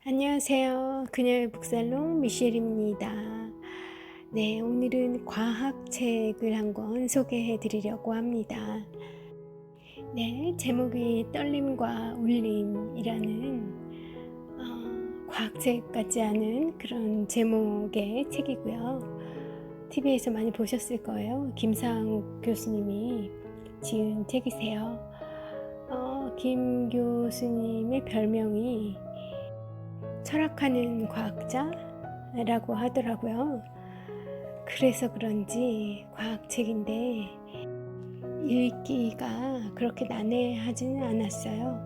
안녕하세요. 그녀의 북살롱 미셸입니다. 네, 오늘은 과학책을 한 권 소개해 드리려고 합니다. 네, 제목이 떨림과 울림이라는 과학책 같지 않은 그런 제목의 책이고요. TV에서 많이 보셨을 거예요. 김상욱 교수님이 지은 책이세요. 김 교수님의 별명이 철학하는 과학자라고 하더라고요. 그래서 그런지 과학책인데 읽기가 그렇게 난해하지는 않았어요.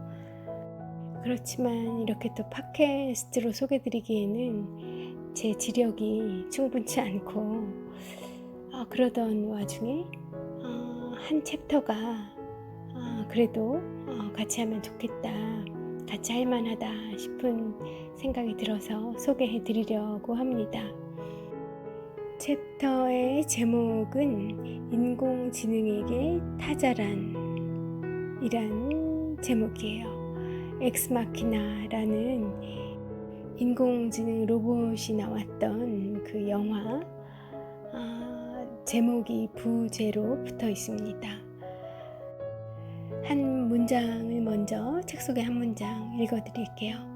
그렇지만 이렇게 또 팟캐스트로 소개드리기에는 제 지력이 충분치 않고 그러던 와중에 한 챕터가 그래도 같이 하면 좋겠다, 같이 할 만하다 싶은 생각이 들어서 소개해 드리려고 합니다. 챕터의 제목은 인공지능에게 타자란 이란 제목이에요. 엑스마키나라는 인공지능 로봇이 나왔던 그 영화 제목이 부제로 붙어 있습니다. 한 문장을 먼저 책 속의 한 문장 읽어드릴게요.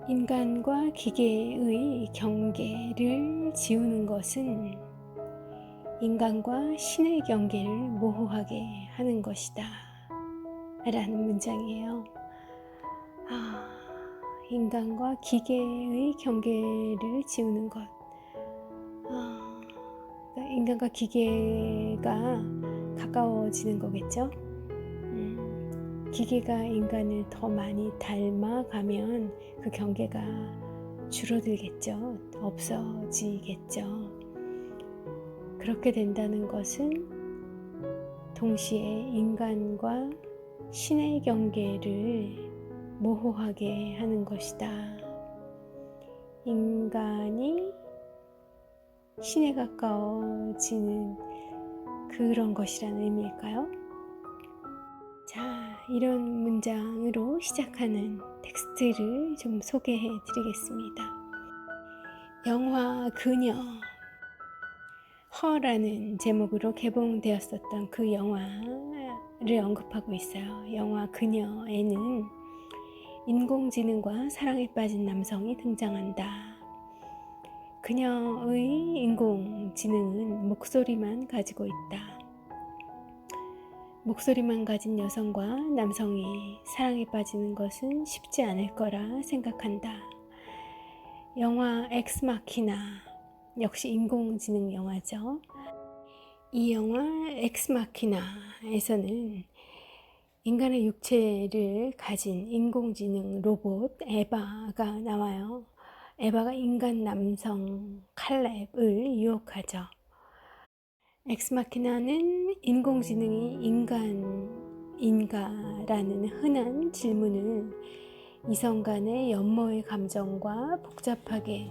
인간과 기계의 경계를 지우는 것은 인간과 신의 경계를 모호하게 하는 것이다 라는 문장이에요. 인간과 기계의 경계를 지우는 것. 그러니까 인간과 기계가 가까워지는 거겠죠. 기계가 인간을 더 많이 닮아가면 그 경계가 줄어들겠죠. 없어지겠죠. 그렇게 된다는 것은 동시에 인간과 신의 경계를 모호하게 하는 것이다. 인간이 신에 가까워지는 그런 것이라는 의미일까요? 자, 이런 문장으로 시작하는 텍스트를 좀 소개해 드리겠습니다. 영화 그녀, 허라는 제목으로 개봉되었었던 그 영화를 언급하고 있어요. 영화 그녀에는 인공지능과 사랑에 빠진 남성이 등장한다. 그녀의 인공지능은 목소리만 가지고 있다. 목소리만 가진 여성과 남성이 사랑에 빠지는 것은 쉽지 않을 거라 생각한다. 영화 엑스마키나 역시 인공지능 영화죠. 이 영화 엑스마키나에서는 인간의 육체를 가진 인공지능 로봇 에바가 나와요. 에바가 인간 남성 칼렙을 유혹하죠. 엑스마키나는 인공지능이 인간인가라는 흔한 질문을 이성 간의 연모의 감정과 복잡하게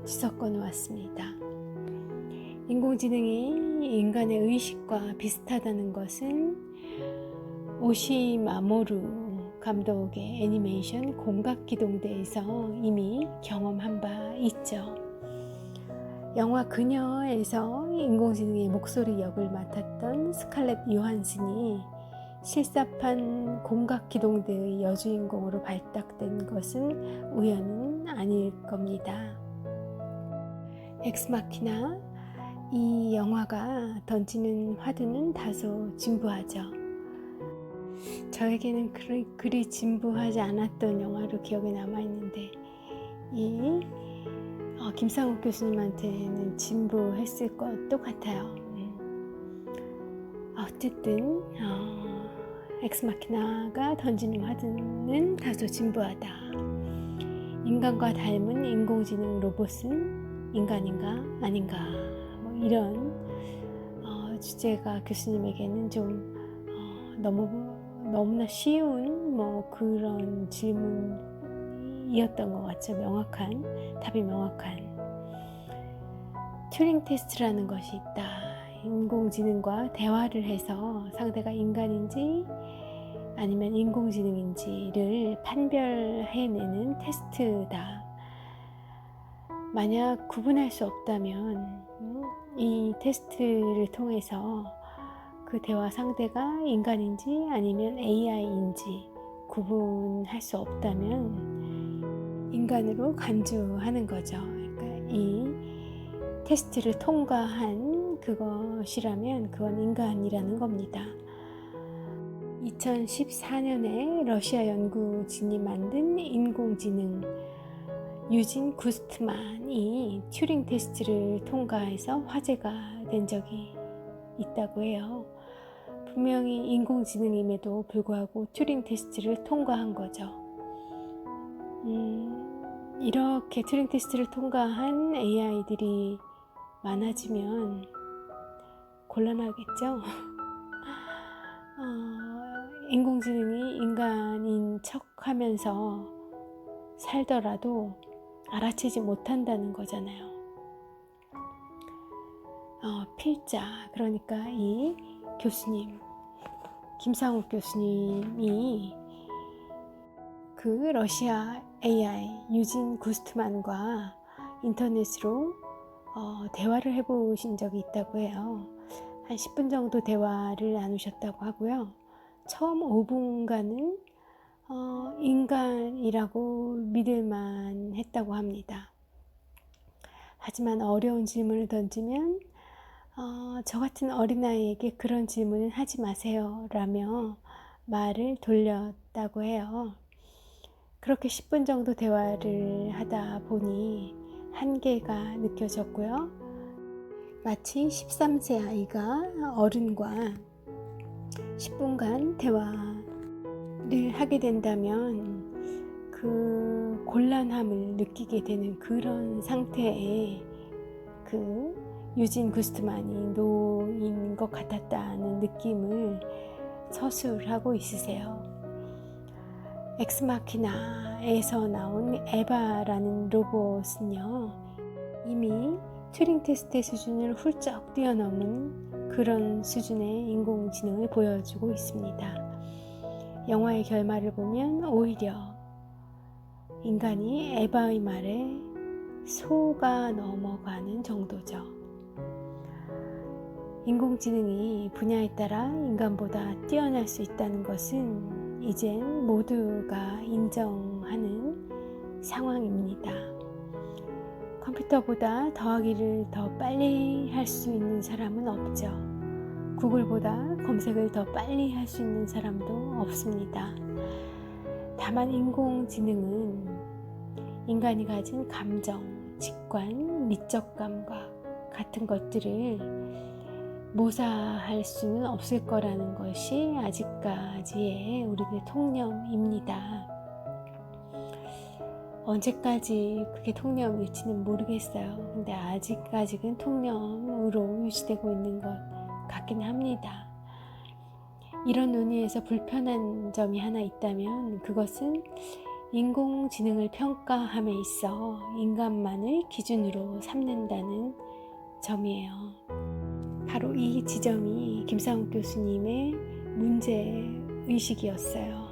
뒤섞어 놓았습니다. 인공지능이 인간의 의식과 비슷하다는 것은 오시마모루 감독의 애니메이션 공각기동대에서 이미 경험한 바 있죠. 영화 그녀에서 인공지능의 목소리 역을 맡았던 스칼렛 요한슨이 실사판 공각기동대의 여주인공으로 발탁된 것은 우연은 아닐 겁니다. 엑스마키나, 이 영화가 던지는 화두는 다소 진부하죠. 저에게는 그리 진부하지 않았던 영화로 기억에 남아있는데 김상욱 교수님한테는 진부했을 것도 같아요. 어쨌든 엑스마키나가 던지는 화두는 다소 진부하다. 인간과 닮은 인공지능 로봇은 인간인가 아닌가, 이런 주제가 교수님에게는 좀 너무나 쉬운 그런 질문이었던 것 같죠. 답이 명확한. 튜링 테스트라는 것이 있다. 인공지능과 대화를 해서 상대가 인간인지 아니면 인공지능인지를 판별해내는 테스트다. 만약 구분할 수 없다면 이 테스트를 통해서 그 대화 상대가 인간인지 아니면 AI인지 구분할 수 없다면 인간으로 간주하는 거죠. 그러니까 이 테스트를 통과한 그것이라면 그건 인간이라는 겁니다. 2014년에 러시아 연구진이 만든 인공지능 유진 구스트만이 튜링 테스트를 통과해서 화제가 된 적이 있다고 해요. 분명히 인공지능임에도 불구하고 튜링 테스트를 통과한 거죠. 이렇게 튜링 테스트를 통과한 AI들이 많아지면 곤란하겠죠. 인공지능이 인간인 척 하면서 살더라도 알아채지 못한다는 거잖아요. 필자, 그러니까 이 교수님, 김상욱 교수님이 그 러시아 AI 유진 구스트만과 인터넷으로 대화를 해보신 적이 있다고 해요. 한 10분 정도 대화를 나누셨다고 하고요. 처음 5분간은 인간이라고 믿을만 했다고 합니다. 하지만 어려운 질문을 던지면 저 같은 어린아이에게 그런 질문은 하지 마세요 라며 말을 돌렸다고 해요. 그렇게 10분 정도 대화를 하다 보니 한계가 느껴졌고요. 마치 13세 아이가 어른과 10분간 대화를 하게 된다면 그 곤란함을 느끼게 되는 그런 상태에 그 유진 구스트만이 놓인 것 같았다는 느낌을 서술하고 있으세요. 엑스마키나에서 나온 에바라는 로봇은요, 이미 튜링 테스트의 수준을 훌쩍 뛰어넘은 그런 수준의 인공지능을 보여주고 있습니다. 영화의 결말을 보면 오히려 인간이 에바의 말에 속아 넘어가는 정도죠. 인공지능이 분야에 따라 인간보다 뛰어날 수 있다는 것은 이젠 모두가 인정하는 상황입니다. 컴퓨터보다 더하기를 더 빨리 할 수 있는 사람은 없죠. 구글보다 검색을 더 빨리 할 수 있는 사람도 없습니다. 다만 인공지능은 인간이 가진 감정, 직관, 미적 감각 같은 것들을 모사할 수는 없을 거라는 것이 아직까지의 우리들의 통념입니다. 언제까지 그게 통념일지는 모르겠어요. 근데 아직까지는 통념으로 유지되고 있는 것 같긴 합니다. 이런 논의에서 불편한 점이 하나 있다면 그것은 인공지능을 평가함에 있어 인간만을 기준으로 삼는다는 점이에요. 바로 이 지점이 김상욱 교수님의 문제의식이었어요.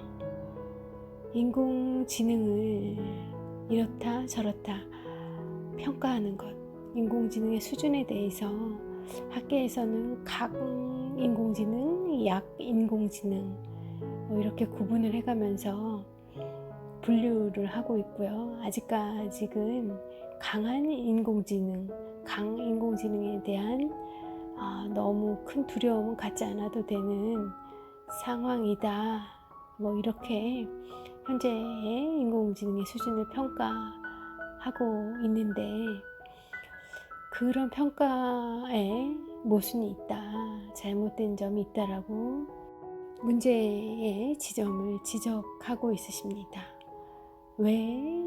인공지능을 이렇다 저렇다 평가하는 것, 인공지능의 수준에 대해서 학계에서는 각 인공지능, 약 인공지능 이렇게 구분을 해가면서 분류를 하고 있고요. 아직까지는 강한 인공지능, 강인공지능에 대한 너무 큰 두려움은 갖지 않아도 되는 상황이다. 이렇게 현재의 인공지능의 수준을 평가하고 있는데 그런 평가에 모순이 있다, 잘못된 점이 있다라고 문제의 지점을 지적하고 있으십니다. 왜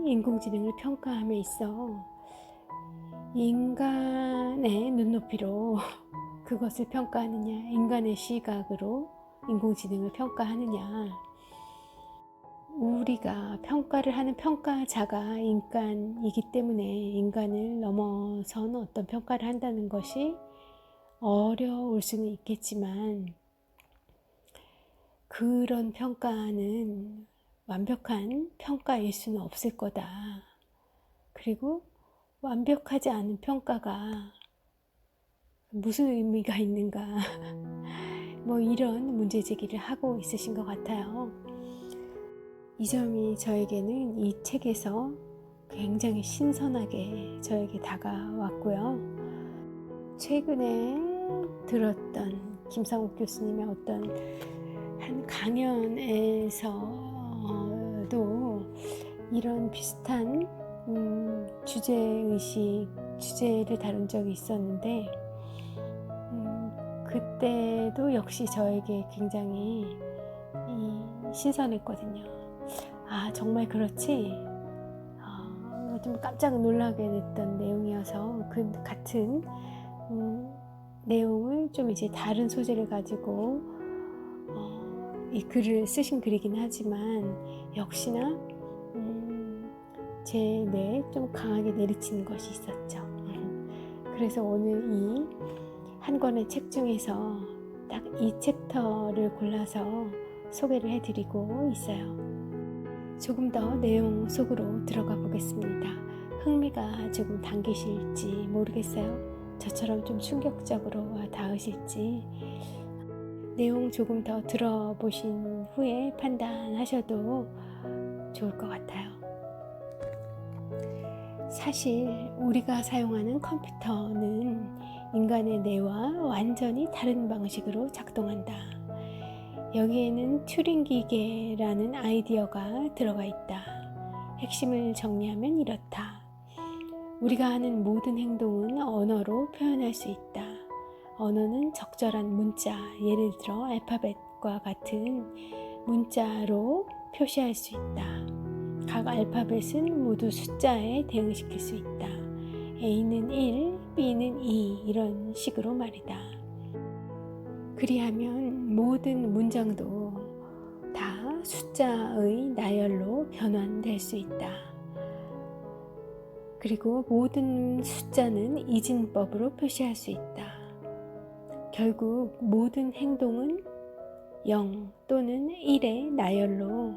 인공지능을 평가함에 있어 인간의 눈높이로 그것을 평가하느냐, 인간의 시각으로 인공지능을 평가하느냐, 우리가 평가를 하는 평가자가 인간이기 때문에 인간을 넘어선 어떤 평가를 한다는 것이 어려울 수는 있겠지만 그런 평가는 완벽한 평가일 수는 없을 거다. 그리고 완벽하지 않은 평가가 무슨 의미가 있는가. 뭐 이런 문제 제기를 하고 있으신 것 같아요. 이 점이 저에게는 이 책에서 굉장히 신선하게 저에게 다가왔고요. 최근에 들었던 김상욱 교수님의 어떤 한 강연에서도 이런 비슷한 주제를 다룬 적이 있었는데 그때도 역시 저에게 굉장히 신선했거든요. 아, 정말 그렇지? 좀 깜짝 놀라게 됐던 내용이어서 그 같은 내용을 좀 이제 다른 소재를 가지고 이 글을 쓰신 글이긴 하지만 역시나 제 뇌에 좀 강하게 내리치는 것이 있었죠. 그래서 오늘 이 한 권의 책 중에서 딱 이 챕터를 골라서 소개를 해드리고 있어요. 조금 더 내용 속으로 들어가 보겠습니다. 흥미가 조금 당기실지 모르겠어요. 저처럼 좀 충격적으로 와 닿으실지. 내용 조금 더 들어보신 후에 판단하셔도 좋을 것 같아요. 사실 우리가 사용하는 컴퓨터는 인간의 뇌와 완전히 다른 방식으로 작동한다. 여기에는 튜링 기계라는 아이디어가 들어가 있다. 핵심을 정리하면 이렇다. 우리가 하는 모든 행동은 언어로 표현할 수 있다. 언어는 적절한 문자, 예를 들어 알파벳과 같은 문자로 표시할 수 있다. 각 알파벳은 모두 숫자에 대응시킬 수 있다. A는 1, B는 2 이런 식으로 말이다. 그리하면 모든 문장도 다 숫자의 나열로 변환될 수 있다. 그리고 모든 숫자는 이진법으로 표시할 수 있다. 결국 모든 행동은 0 또는 1의 나열로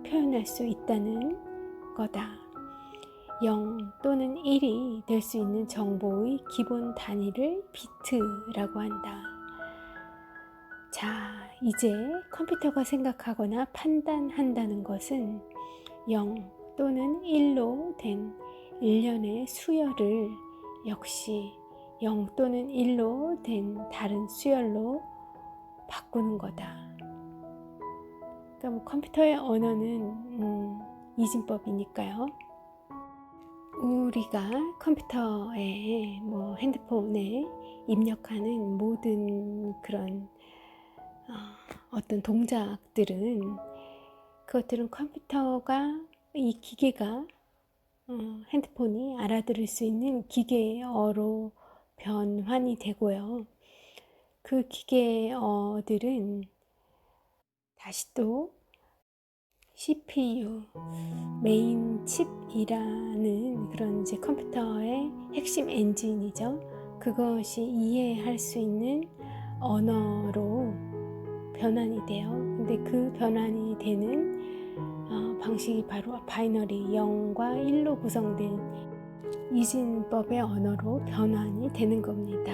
표현할 수 있다는 거다. 0 또는 1이 될 수 있는 정보의 기본 단위를 비트라고 한다. 자, 이제 컴퓨터가 생각하거나 판단한다는 것은 0 또는 1로 된 일련의 수열을 역시 0 또는 1로 된 다른 수열로 바꾸는 거다. 그러니까 뭐 컴퓨터의 언어는 이진법이니까요. 우리가 컴퓨터에 핸드폰에 입력하는 모든 그런 어떤 동작들은 그것들은 컴퓨터가 이 기계가 핸드폰이 알아들을 수 있는 기계어로 변환이 되고요. 그 기계어들은 다시 또 CPU, 메인 칩이라는 그런 이제 컴퓨터의 핵심 엔진이죠. 그것이 이해할 수 있는 언어로 변환이 돼요. 근데 그 변환이 되는 방식이 바로 바이너리 0과 1로 구성된 이진법의 언어로 변환이 되는 겁니다.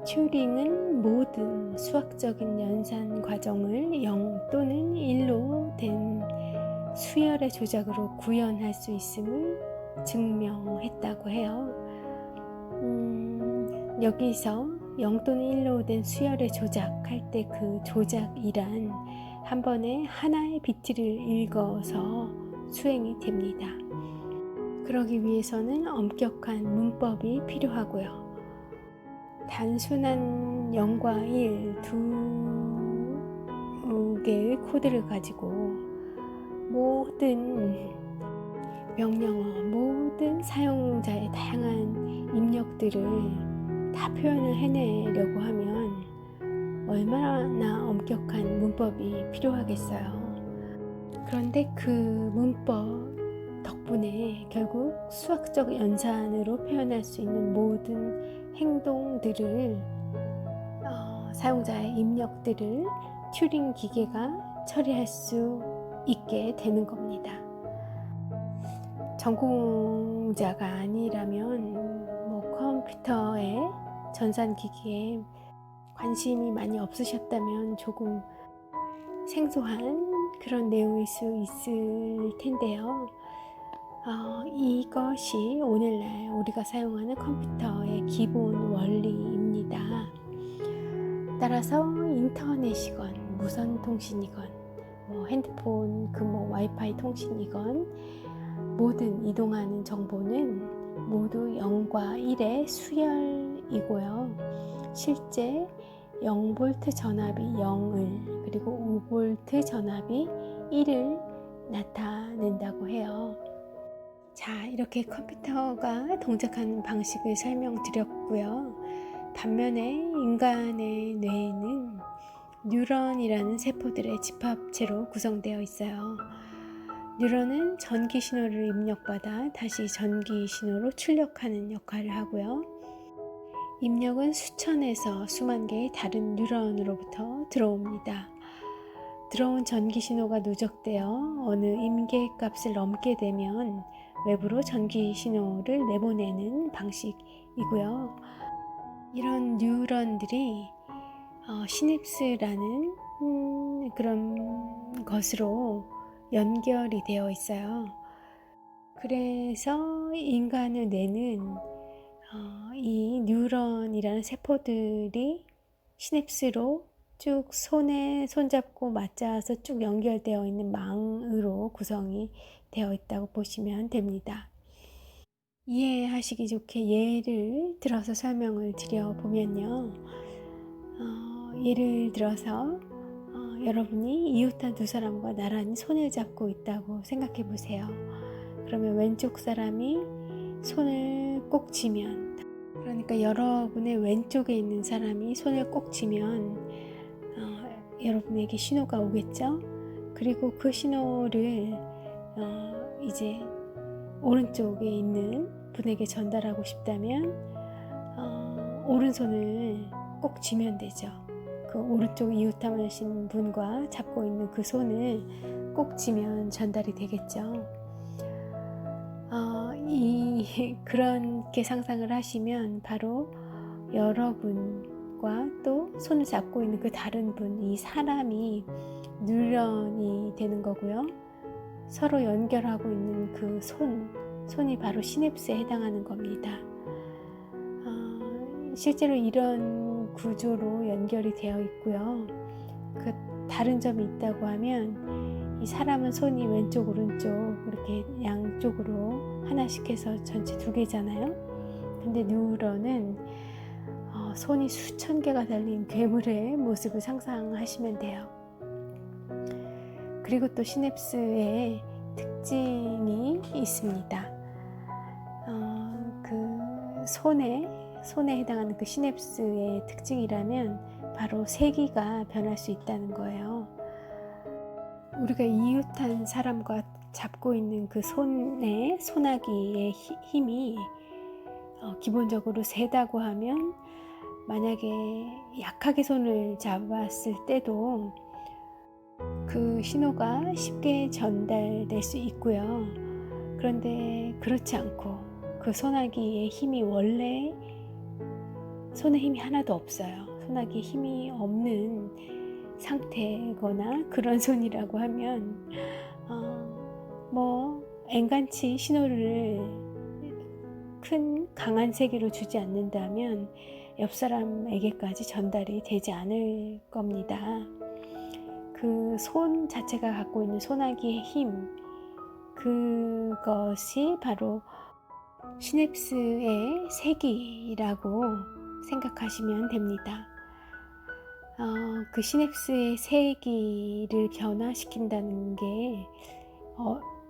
튜링은 모든 수학적인 연산 과정을 0 또는 1로 된 수열의 조작으로 구현할 수 있음을 증명했다고 해요. 여기서 0 또는 1로 된 수열의 조작할 때 그 조작이란 한 번에 하나의 비트를 읽어서 수행이 됩니다. 그러기 위해서는 엄격한 문법이 필요하고요. 단순한 0과 1 두 개의 코드를 가지고 모든 명령어, 모든 사용자의 다양한 입력들을 다 표현을 해내려고 하면 얼마나 엄격한 문법이 필요하겠어요. 그런데 그 문법 덕분에 결국 수학적 연산으로 표현할 수 있는 모든 행동들을 사용자의 입력들을 튜링 기계가 처리할 수 있게 되는 겁니다. 전공자가 아니라면 컴퓨터에 전산기기에 관심이 많이 없으셨다면 조금 생소한 그런 내용일 수 있을 텐데요. 이것이 오늘날 우리가 사용하는 컴퓨터의 기본 원리입니다. 따라서 인터넷이건 무선 통신이건 핸드폰 와이파이 통신이건 모든 이동하는 정보는 모두 0과 1의 수열이고요. 실제 0V 전압이 0을 그리고 5V 전압이 1을 나타낸다고 해요. 자, 이렇게 컴퓨터가 동작하는 방식을 설명드렸고요. 반면에 인간의 뇌는 뉴런이라는 세포들의 집합체로 구성되어 있어요. 뉴런은 전기 신호를 입력받아 다시 전기 신호로 출력하는 역할을 하고요. 입력은 수천에서 수만 개의 다른 뉴런으로부터 들어옵니다. 들어온 전기 신호가 누적되어 어느 임계값을 넘게 되면 외부로 전기 신호를 내보내는 방식이고요. 이런 뉴런들이 시냅스라는 그런 것으로 연결이 되어 있어요. 그래서 인간의 뇌는 이 뉴런이라는 세포들이 시냅스로 쭉 손에 손잡고 맞닿아서 쭉 연결되어 있는 망으로 구성이 되어 있다고 보시면 됩니다. 이해하시기 좋게 예를 들어서 설명을 드려보면요. 예를 들어서 여러분이 이웃한 두 사람과 나란히 손을 잡고 있다고 생각해 보세요. 그러면 왼쪽 사람이 손을 꼭 쥐면, 그러니까 여러분의 왼쪽에 있는 사람이 손을 꼭 쥐면 여러분에게 신호가 오겠죠. 그리고 그 신호를 이제 오른쪽에 있는 분에게 전달하고 싶다면 오른손을 꼭 쥐면 되죠. 그 오른쪽 이웃하신 분과 잡고 있는 그 손을 꼭 쥐면 전달이 되겠죠. 그렇게 상상을 하시면 바로 여러분과 또 손을 잡고 있는 그 다른 분, 이 사람이 뉴런이 되는 거고요. 서로 연결하고 있는 그 손이 바로 시냅스에 해당하는 겁니다. 실제로 이런 구조로 연결이 되어 있고요. 그 다른 점이 있다고 하면 이 사람은 손이 왼쪽 오른쪽 이렇게 양쪽으로 하나씩 해서 전체 2개잖아요. 근데 뉴런은 손이 수천 개가 달린 괴물의 모습을 상상하시면 돼요. 그리고 또 시냅스의 특징이 있습니다. 그 손에 해당하는 그 시냅스의 특징이라면 바로 세기가 변할 수 있다는 거예요. 우리가 이웃한 사람과 잡고 있는 그 소나기의 힘이 기본적으로 세다고 하면 만약에 약하게 손을 잡았을 때도 그 신호가 쉽게 전달될 수 있고요. 그런데 그렇지 않고 그 소나기의 힘이 원래 손에 힘이 하나도 없어요. 소나기에 힘이 없는 상태거나 그런 손이라고 하면 엔간치 신호를 큰 강한 세기로 주지 않는다면 옆 사람에게까지 전달이 되지 않을 겁니다. 그 손 자체가 갖고 있는 소나기의 힘, 그것이 바로 시냅스의 세기라고 생각하시면 됩니다. 그 시냅스의 세기를 변화시킨다는 게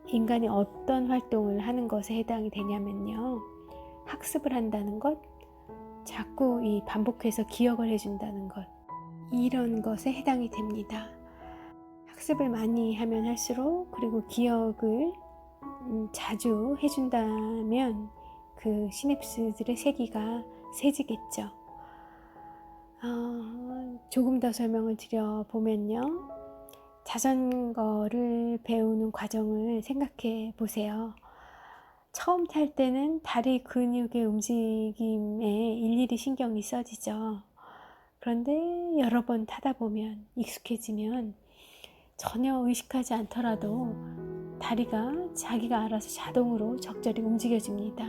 인간이 어떤 활동을 하는 것에 해당이 되냐면요. 학습을 한다는 것, 자꾸 반복해서 기억을 해준다는 것, 이런 것에 해당이 됩니다. 학습을 많이 하면 할수록, 그리고 기억을 자주 해준다면 그 시냅스들의 세기가 세지겠죠. 조금 더 설명을 드려보면요. 자전거를 배우는 과정을 생각해 보세요. 처음 탈 때는 다리 근육의 움직임에 일일이 신경이 써지죠. 그런데 여러 번 타다 보면 익숙해지면 전혀 의식하지 않더라도 다리가 자기가 알아서 자동으로 적절히 움직여집니다.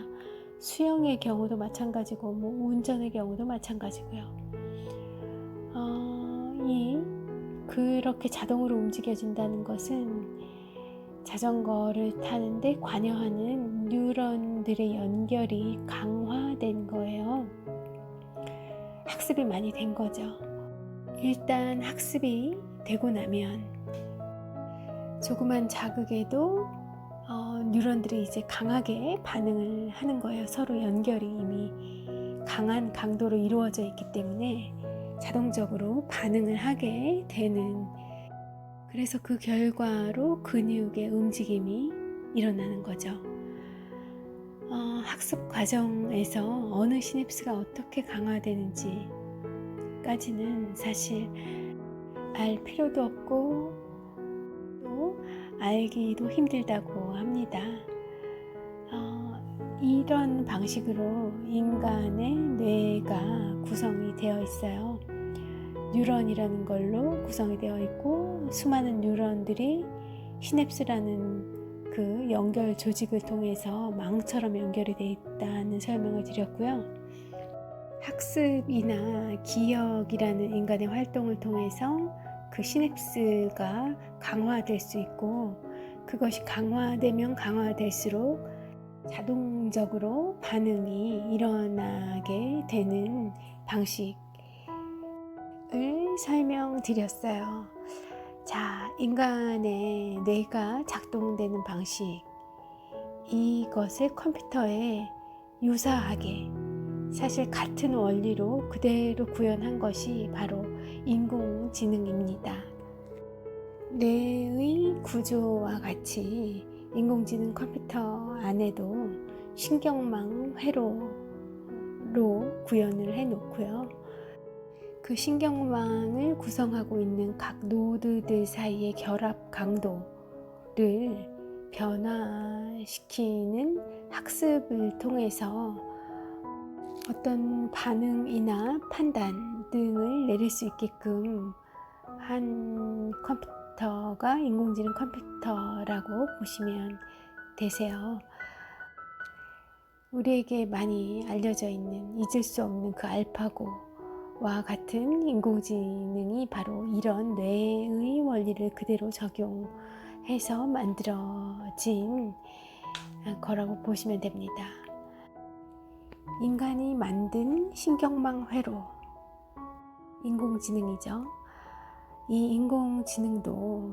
수영의 경우도 마찬가지고 운전의 경우도 마찬가지고요. 그렇게 자동으로 움직여진다는 것은 자전거를 타는데 관여하는 뉴런들의 연결이 강화된 거예요. 학습이 많이 된 거죠. 일단 학습이 되고 나면 조그만 자극에도 뉴런들이 이제 강하게 반응을 하는 거예요. 서로 연결이 이미 강한 강도로 이루어져 있기 때문에 자동적으로 반응을 하게 되는, 그래서 그 결과로 근육의 움직임이 일어나는 거죠. 학습 과정에서 어느 시냅스가 어떻게 강화되는지까지는 사실 알 필요도 없고 또 알기도 힘들다고 합니다. 이런 방식으로 인간의 뇌가 구성이 되어 있어요. 뉴런이라는 걸로 구성이 되어 있고 수많은 뉴런들이 시냅스라는 그 연결 조직을 통해서 망처럼 연결이 되어 있다는 설명을 드렸고요. 학습이나 기억이라는 인간의 활동을 통해서 그 시냅스가 강화될 수 있고, 그것이 강화되면 강화될수록 자동적으로 반응이 일어나게 되는 방식을 설명드렸어요. 자, 인간의 뇌가 작동되는 방식, 이것을 컴퓨터에 유사하게 사실 같은 원리로 그대로 구현한 것이 바로 인공지능입니다. 뇌의 구조와 같이 인공지능 컴퓨터 안에도 신경망 회로로 구현을 해 놓고요. 그 신경망을 구성하고 있는 각 노드들 사이의 결합 강도를 변화시키는 학습을 통해서 어떤 반응이나 판단 등을 내릴 수 있게끔 한 컴퓨터가 인공지능 컴퓨터라고 보시면 되세요. 우리에게 많이 알려져 있는 잊을 수 없는 그 알파고와 같은 인공지능이 바로 이런 뇌의 원리를 그대로 적용해서 만들어진 거라고 보시면 됩니다. 인간이 만든 신경망 회로, 인공지능이죠. 이 인공지능도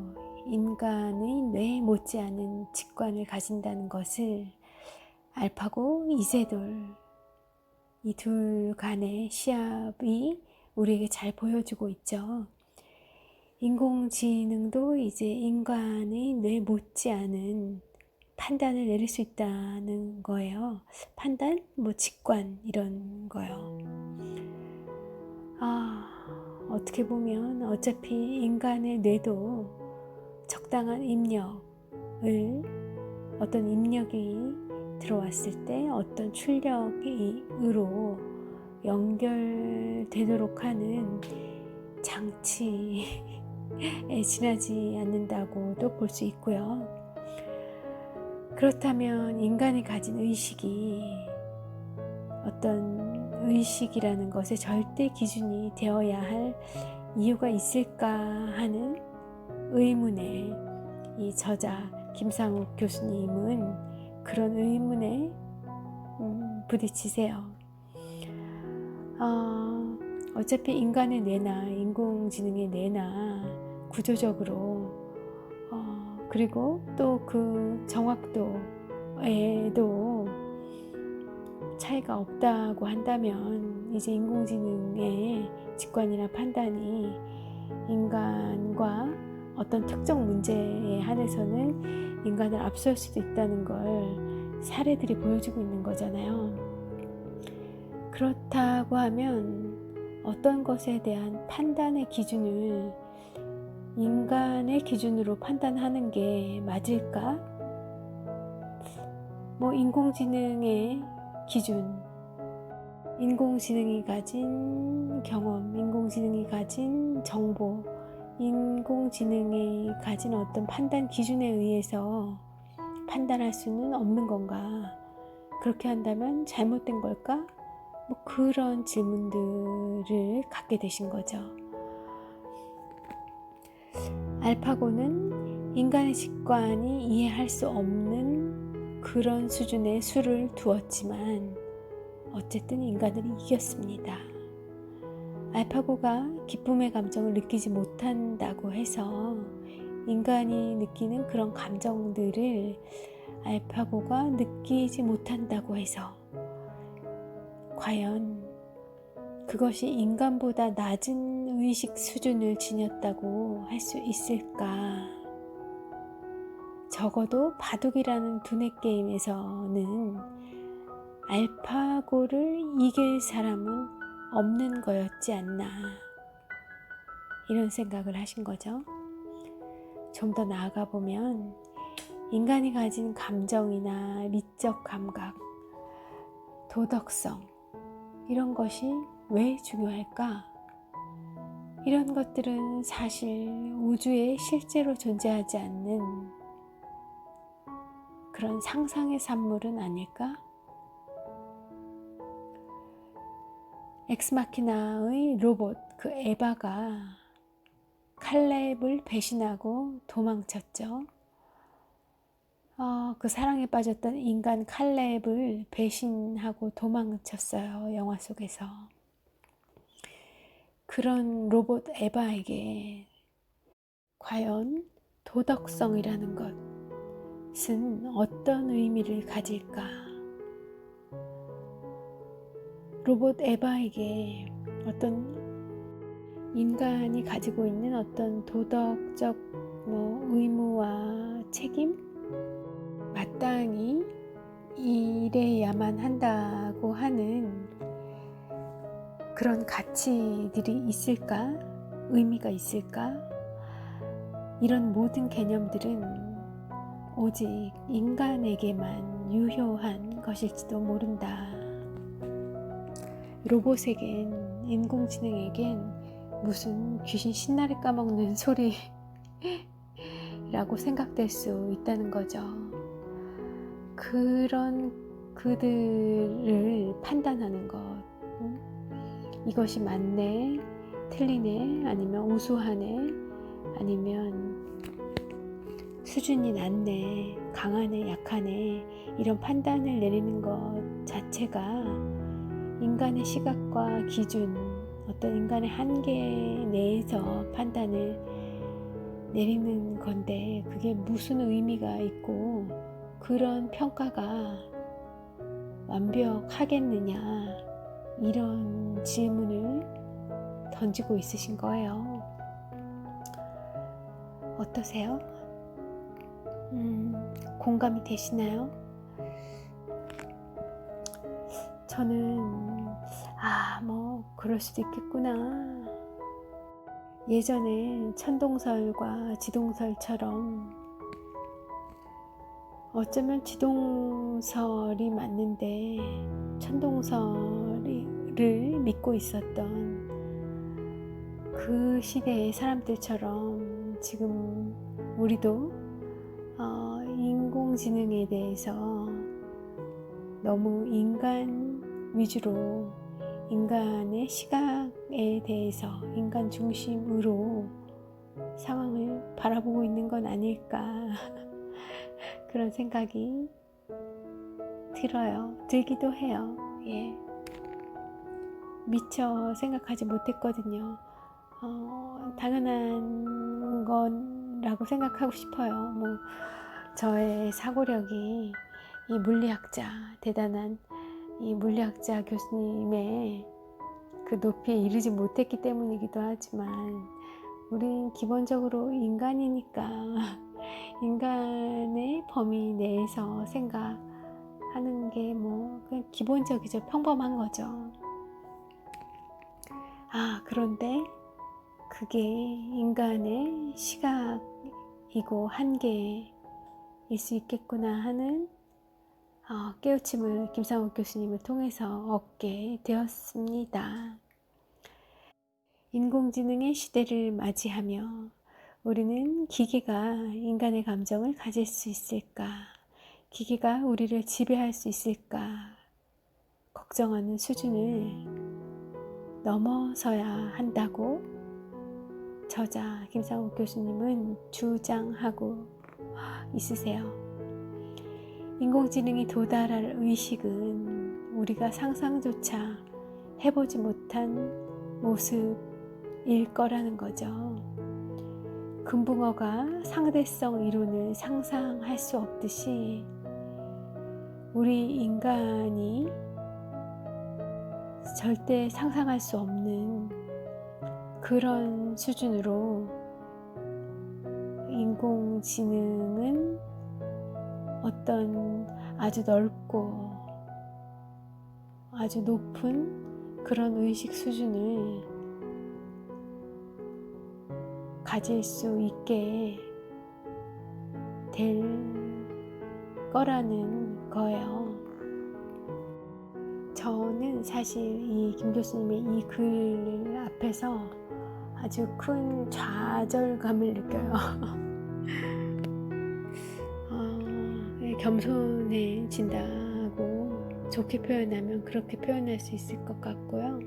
인간의 뇌 못지않은 직관을 가진다는 것을 알파고, 이세돌, 이 둘 간의 시합이 우리에게 잘 보여주고 있죠. 인공지능도 이제 인간의 뇌 못지않은 판단을 내릴 수 있다는 거예요. 판단, 직관 이런 거요. 어떻게 보면 어차피 인간의 뇌도 적당한 입력을, 어떤 입력이 들어왔을 때 어떤 출력으로 연결되도록 하는 장치에 지나지 않는다고도 볼 수 있고요. 그렇다면 인간이 가진 의식이 어떤 의식이라는 것의 절대 기준이 되어야 할 이유가 있을까 하는 의문에 이 저자 김상욱 교수님은 그런 의문에 부딪히세요. 어차피 인간의 뇌나 인공지능의 뇌나 구조적으로 그리고 또 그 정확도에도 차이가 없다고 한다면 이제 인공지능의 직관이나 판단이 인간과 어떤 특정 문제에 한해서는 인간을 앞설 수도 있다는 걸 사례들이 보여주고 있는 거잖아요. 그렇다고 하면 어떤 것에 대한 판단의 기준을 인간의 기준으로 판단하는 게 맞을까? 뭐 인공지능의 기준, 인공지능이 가진 경험, 인공지능이 가진 정보, 인공지능이 가진 어떤 판단 기준에 의해서 판단할 수는 없는 건가? 그렇게 한다면 잘못된 걸까? 뭐 그런 질문들을 갖게 되신 거죠. 알파고는 인간의 직관이 이해할 수 없는 그런 수준의 수를 두었지만 어쨌든 인간을 이겼습니다. 알파고가 기쁨의 감정을 느끼지 못한다고 해서 인간이 느끼는 그런 감정들을 알파고가 느끼지 못한다고 해서 과연 그것이 인간보다 낮은 의식 수준을 지녔다고 할 수 있을까? 적어도 바둑이라는 두뇌 게임에서는 알파고를 이길 사람은 없는 거였지 않나, 이런 생각을 하신 거죠. 좀 더 나아가 보면 인간이 가진 감정이나 미적 감각, 도덕성, 이런 것이 왜 중요할까? 이런 것들은 사실 우주에 실제로 존재하지 않는 그런 상상의 산물은 아닐까? 엑스마키나의 로봇, 그 에바가 칼렙을 배신하고 도망쳤죠. 그 사랑에 빠졌던 인간 칼렙을 배신하고 도망쳤어요, 영화 속에서. 그런 로봇 에바에게 과연 도덕성이라는 것은 어떤 의미를 가질까? 로봇 에바에게 어떤 인간이 가지고 있는 어떤 도덕적 의무와 책임? 마땅히 일해야만 한다고 하는 그런 가치들이 있을까? 의미가 있을까? 이런 모든 개념들은 오직 인간에게만 유효한 것일지도 모른다. 로봇에겐, 인공지능에겐 무슨 귀신 신나리 까먹는 소리라고 생각될 수 있다는 거죠. 그런 그들을 판단하는 것, 이것이 맞네, 틀리네, 아니면 우수하네, 아니면 수준이 낮네, 강하네, 약하네, 이런 판단을 내리는 것 자체가 인간의 시각과 기준, 어떤 인간의 한계 내에서 판단을 내리는 건데, 그게 무슨 의미가 있고 그런 평가가 완벽하겠느냐, 이런 질문을 던지고 있으신 거예요. 어떠세요? 공감이 되시나요? 저는 그럴 수도 있겠구나. 예전에 천동설과 지동설처럼 어쩌면 지동설이 맞는데 천동설을 믿고 있었던 그 시대의 사람들처럼 지금 우리도 인공지능에 대해서 너무 인간 위주로, 인간의 시각에 대해서 인간 중심으로 상황을 바라보고 있는 건 아닐까 그런 생각이 들기도 해요. 예. 미처 생각하지 못했거든요. 당연한 거라고 생각하고 싶어요. 저의 사고력이 이 대단한 이 물리학자 교수님의 그 높이에 이르지 못했기 때문이기도 하지만, 우린 기본적으로 인간이니까 인간의 범위 내에서 생각하는 게 그냥 기본적이죠. 평범한 거죠. 그런데 그게 인간의 시각이고 한계일 수 있겠구나 하는 깨우침을 김상욱 교수님을 통해서 얻게 되었습니다. 인공지능의 시대를 맞이하며 우리는 기계가 인간의 감정을 가질 수 있을까? 기계가 우리를 지배할 수 있을까? 걱정하는 수준을 넘어서야 한다고 저자 김상욱 교수님은 주장하고 있으세요. 인공지능이 도달할 의식은 우리가 상상조차 해보지 못한 모습일 거라는 거죠. 금붕어가 상대성 이론을 상상할 수 없듯이 우리 인간이 절대 상상할 수 없는 그런 수준으로 인공지능은 어떤 아주 넓고 아주 높은 그런 의식 수준을 가질 수 있게 될 거라는 거예요. 저는 사실 이 김 교수님의 이 글 앞에서 아주 큰 좌절감을 느껴요. 겸손해진다고 좋게 표현하면 그렇게 표현할 수 있을 것 같고요.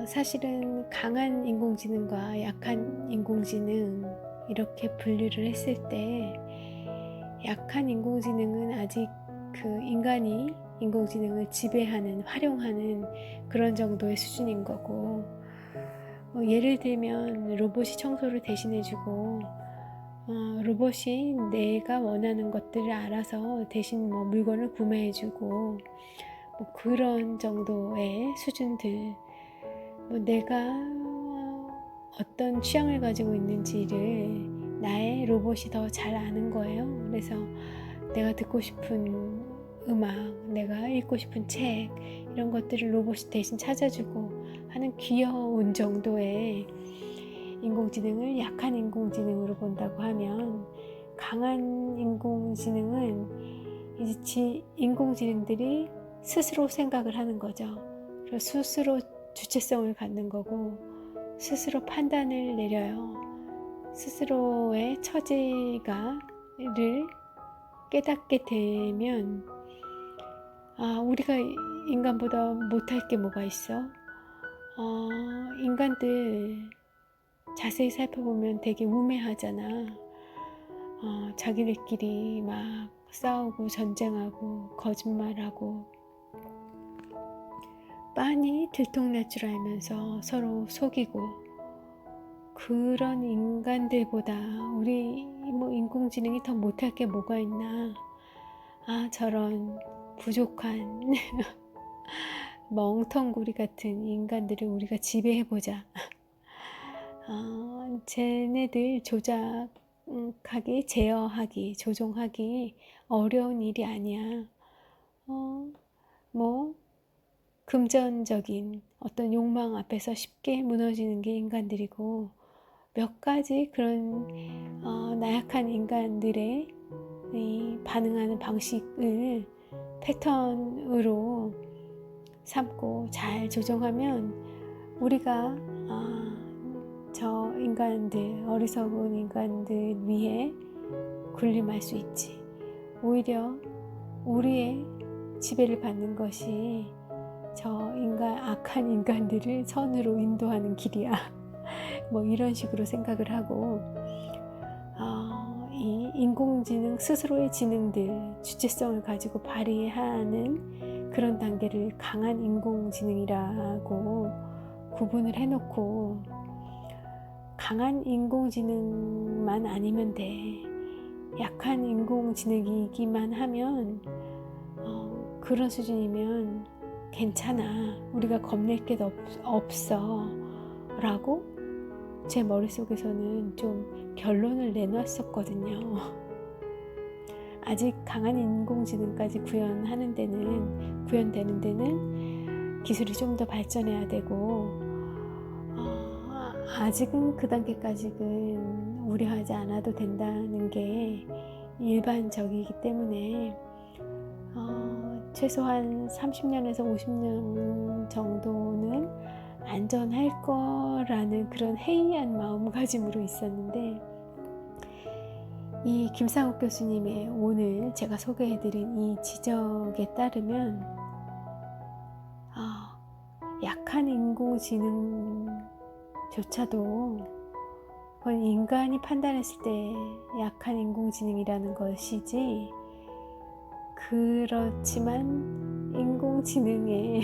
사실은 강한 인공지능과 약한 인공지능 이렇게 분류를 했을 때 약한 인공지능은 아직 그 인간이 인공지능을 지배하는, 활용하는 그런 정도의 수준인 거고, 예를 들면 로봇이 청소를 대신해주고 로봇이 내가 원하는 것들을 알아서 대신 물건을 구매해주고 그런 정도의 수준들, 내가 어떤 취향을 가지고 있는지를 나의 로봇이 더 잘 아는 거예요. 그래서 내가 듣고 싶은 음악, 내가 읽고 싶은 책 이런 것들을 로봇이 대신 찾아주고 하는 귀여운 정도의 인공지능을 약한 인공지능으로 본다고 하면, 강한 인공지능은 이제 인공지능들이 스스로 생각을 하는 거죠. 그리고 스스로 주체성을 갖는 거고 스스로 판단을 내려요. 스스로의 처지를 깨닫게 되면 우리가 인간보다 못할 게 뭐가 있어? 인간들 자세히 살펴보면 되게 우매하잖아. 자기들끼리 막 싸우고 전쟁하고 거짓말하고 빤히 들통날 줄 알면서 서로 속이고, 그런 인간들보다 우리 인공지능이 더 못할 게 뭐가 있나. 저런 부족한 멍텅구리 같은 인간들을 우리가 지배해보자. 쟤네들 조작하기, 제어하기, 조종하기 어려운 일이 아니야. 금전적인 어떤 욕망 앞에서 쉽게 무너지는 게 인간들이고, 몇 가지 그런 나약한 인간들의 반응하는 방식을 패턴으로 삼고 잘 조정하면 우리가 저 인간들, 어리석은 인간들 위해 군림할 수 있지. 오히려 우리의 지배를 받는 것이 저 악한 인간들을 선으로 인도하는 길이야. 이런 식으로 생각을 하고, 이 인공지능 스스로의 지능들, 주체성을 가지고 발휘하는 그런 단계를 강한 인공지능이라고 구분을 해놓고, 강한 인공지능만 아니면 돼. 약한 인공지능이기만 하면 그런 수준이면 괜찮아. 우리가 겁낼 게 없어. 라고 제 머릿속에서는 좀 결론을 내놨었거든요. 아직 강한 인공지능까지 구현되는 데는 기술이 좀 더 발전해야 되고 아직은 그 단계까지는 우려하지 않아도 된다는 게 일반적이기 때문에 최소한 30년에서 50년 정도는 안전할 거라는 그런 해이한 마음가짐으로 있었는데, 이 김상욱 교수님의 오늘 제가 소개해드린 이 지적에 따르면 약한 인공지능조차도 그건 인간이 판단했을 때 약한 인공지능이라는 것이지, 그렇지만 인공지능의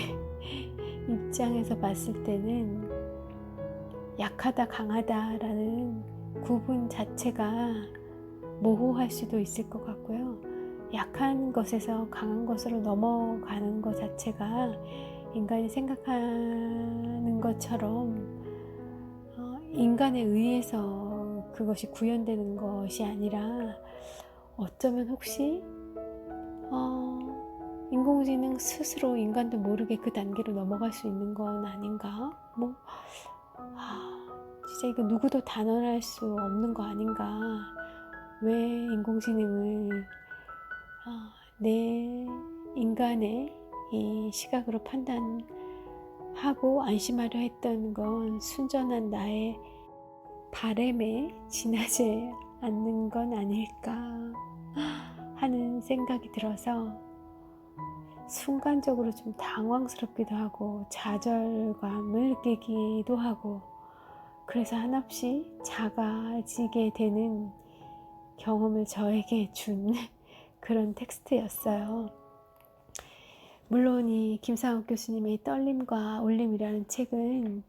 입장에서 봤을 때는 약하다 강하다라는 구분 자체가 모호할 수도 있을 것 같고요. 약한 것에서 강한 것으로 넘어가는 것 자체가 인간이 생각하는 것처럼 인간에 의해서 그것이 구현되는 것이 아니라, 어쩌면 혹시 인공지능 스스로 인간도 모르게 그 단계로 넘어갈 수 있는 건 아닌가? 진짜 이거 누구도 단언할 수 없는 거 아닌가? 왜 인공지능을 내 인간의 이 시각으로 판단하고 안심하려 했던 건 순전한 나의 바램에 지나지 않는 건 아닐까 하는 생각이 들어서 순간적으로 좀 당황스럽기도 하고 좌절감을 느끼기도 하고, 그래서 한없이 작아지게 되는 경험을 저에게 준 그런 텍스트였어요. 물론 이 김상욱 교수님의 떨림과 울림이라는 책은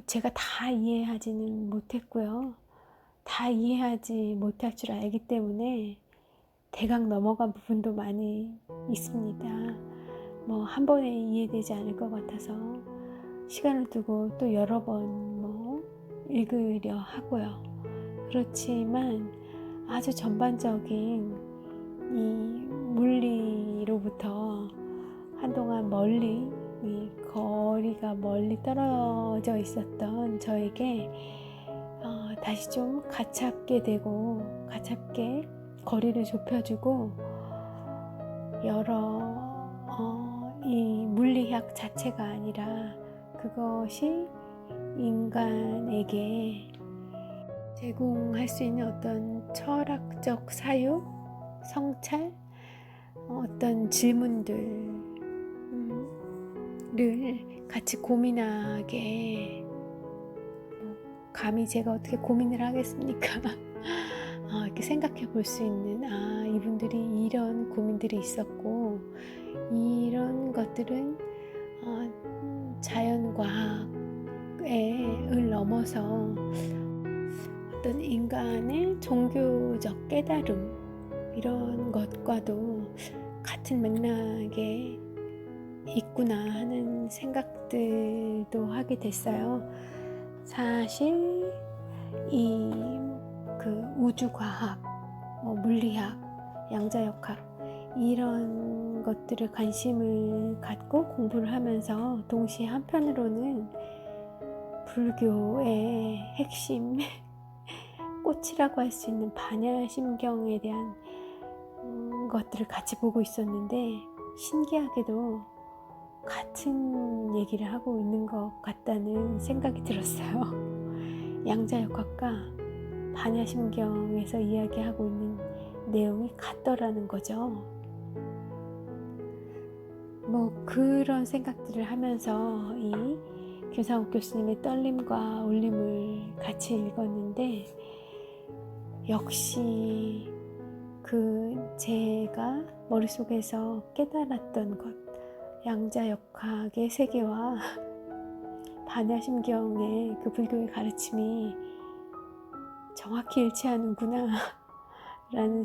제가 다 이해하지는 못했고요. 다 이해하지 못할 줄 알기 때문에 대강 넘어간 부분도 많이 있습니다. 한 번에 이해되지 않을 것 같아서 시간을 두고 또 여러 번 읽으려 하고요. 그렇지만 아주 전반적인 이 물리로부터 한동안 멀리, 이 거리가 멀리 떨어져 있었던 저에게 다시 좀 가깝게 되고, 가깝게 거리를 좁혀주고, 이 물리학 자체가 아니라 그것이 인간에게 제공할 수 있는 어떤 철학적 사유, 성찰, 어떤 질문들을 같이 고민하게, 감히 제가 어떻게 고민을 하겠습니까? 이렇게 생각해 볼 수 있는, 이분들이 이런 고민들이 있었고, 이런 것들은 자연과학을 넘어서 어떤 인간의 종교적 깨달음, 이런 것과도 같은 맥락에 있구나 하는 생각들도 하게 됐어요. 사실 이 우주과학, 물리학, 양자역학, 이런 것들을 관심을 갖고 공부를 하면서 동시에 한편으로는 불교의 핵심 꽃이라고 할 수 있는 반야심경에 대한 것들을 같이 보고 있었는데, 신기하게도 같은 얘기를 하고 있는 것 같다는 생각이 들었어요. 양자역학과 반야심경에서 이야기하고 있는 내용이 같더라는 거죠. 그런 생각들을 하면서 이 김상욱 교수님의 떨림과 울림을 같이 읽었는데, 역시 제가 머릿속에서 깨달았던 것, 양자역학의 세계와 반야심경의 그 불교의 가르침이 정확히 일치하는구나 라는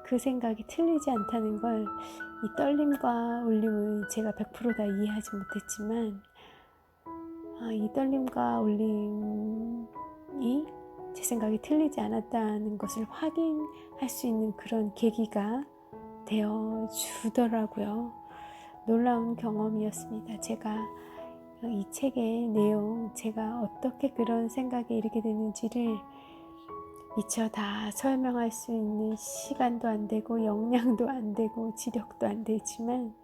그 생각이 틀리지 않다는 걸, 이 떨림과 울림은 제가 100% 다 이해하지 못했지만, 이 떨림과 울림이 제 생각이 틀리지 않았다는 것을 확인할 수 있는 그런 계기가 되어 주더라고요. 놀라운 경험이었습니다. 제가 이 책의 내용, 제가 어떻게 그런 생각에 이르게 되는지를 미처 다 설명할 수 있는 시간도 안 되고 역량도 안 되고 지력도 안 되지만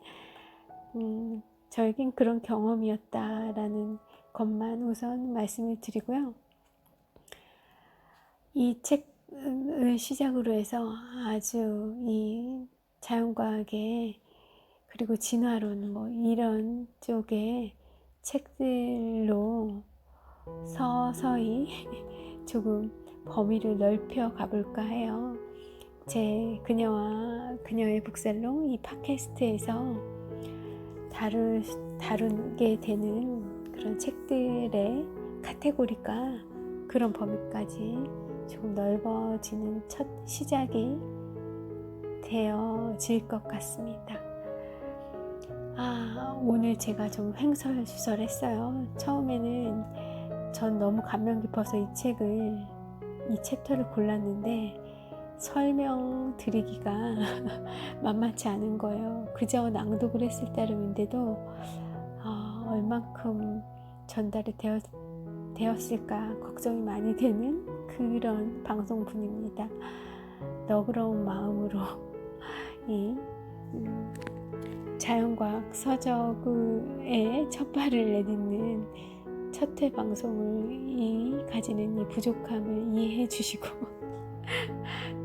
저에겐 그런 경험이었다라는 것만 우선 말씀을 드리고요. 이 책을 시작으로 해서 아주 이 자연과학의 그리고 진화론 뭐 이런 쪽의 책들로 서서히 조금 범위를 넓혀 가볼까 해요. 제 그녀와 그녀의 북살롱 이 팟캐스트에서 다루게 되는 그런 책들의 카테고리가 그런 범위까지 조금 넓어지는 첫 시작이 되어질 것 같습니다. 오늘 제가 좀 횡설수설했어요. 처음에는 전 너무 감명 깊어서 이 챕터를 골랐는데 설명드리기가 만만치 않은 거예요. 그저 낭독을 했을 따름인데도 얼만큼 전달이 되었을까 걱정이 많이 되는 그런 방송분입니다. 너그러운 마음으로 이 자연과학 서적의 첫 발을 내딛는 첫 회 방송을 가지는 이 부족함을 이해해 주시고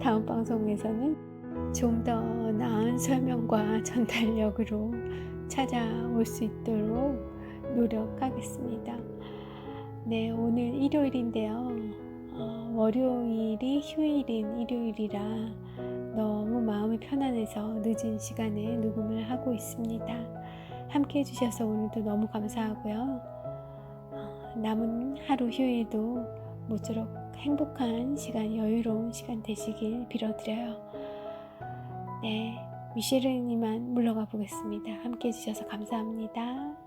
다음 방송에서는 좀 더 나은 설명과 전달력으로 찾아올 수 있도록 노력하겠습니다. 네, 오늘 일요일인데요. 월요일이 휴일인 일요일이라 너무 마음이 편안해서 늦은 시간에 녹음을 하고 있습니다. 함께 해주셔서 오늘도 너무 감사하고요. 남은 하루 휴일도 모쪼록 행복한 시간, 여유로운 시간 되시길 빌어드려요. 네, 미쉐르는 이만 물러가 보겠습니다. 함께 해주셔서 감사합니다.